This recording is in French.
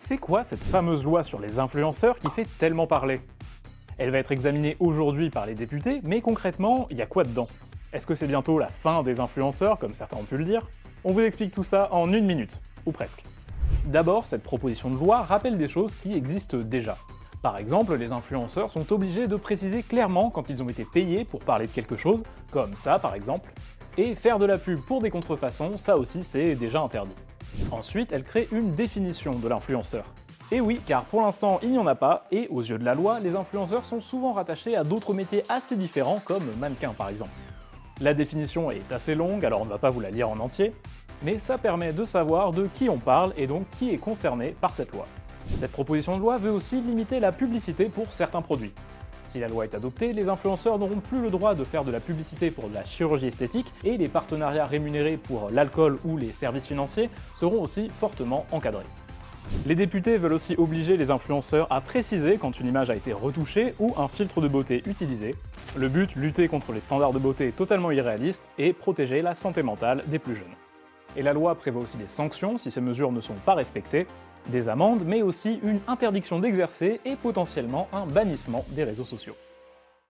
C'est quoi cette fameuse loi sur les influenceurs qui fait tellement parler? Elle va être examinée aujourd'hui par les députés, mais concrètement, il y a quoi dedans? Est-ce que c'est bientôt la fin des influenceurs, comme certains ont pu le dire? On vous explique tout ça en une minute, ou presque. D'abord, cette proposition de loi rappelle des choses qui existent déjà. Par exemple, les influenceurs sont obligés de préciser clairement quand ils ont été payés pour parler de quelque chose, comme ça par exemple, et faire de la pub pour des contrefaçons, ça aussi c'est déjà interdit. Ensuite, elle crée une définition de l'influenceur. Et oui, car pour l'instant il n'y en a pas, et aux yeux de la loi, les influenceurs sont souvent rattachés à d'autres métiers assez différents, comme mannequin par exemple. La définition est assez longue, alors on ne va pas vous la lire en entier, mais ça permet de savoir de qui on parle et donc qui est concerné par cette loi. Cette proposition de loi veut aussi limiter la publicité pour certains produits. Si la loi est adoptée, les influenceurs n'auront plus le droit de faire de la publicité pour de la chirurgie esthétique et les partenariats rémunérés pour l'alcool ou les services financiers seront aussi fortement encadrés. Les députés veulent aussi obliger les influenceurs à préciser quand une image a été retouchée ou un filtre de beauté utilisé. Le but, lutter contre les standards de beauté totalement irréalistes et protéger la santé mentale des plus jeunes. Et la loi prévoit aussi des sanctions si ces mesures ne sont pas respectées, des amendes, mais aussi une interdiction d'exercer et potentiellement un bannissement des réseaux sociaux.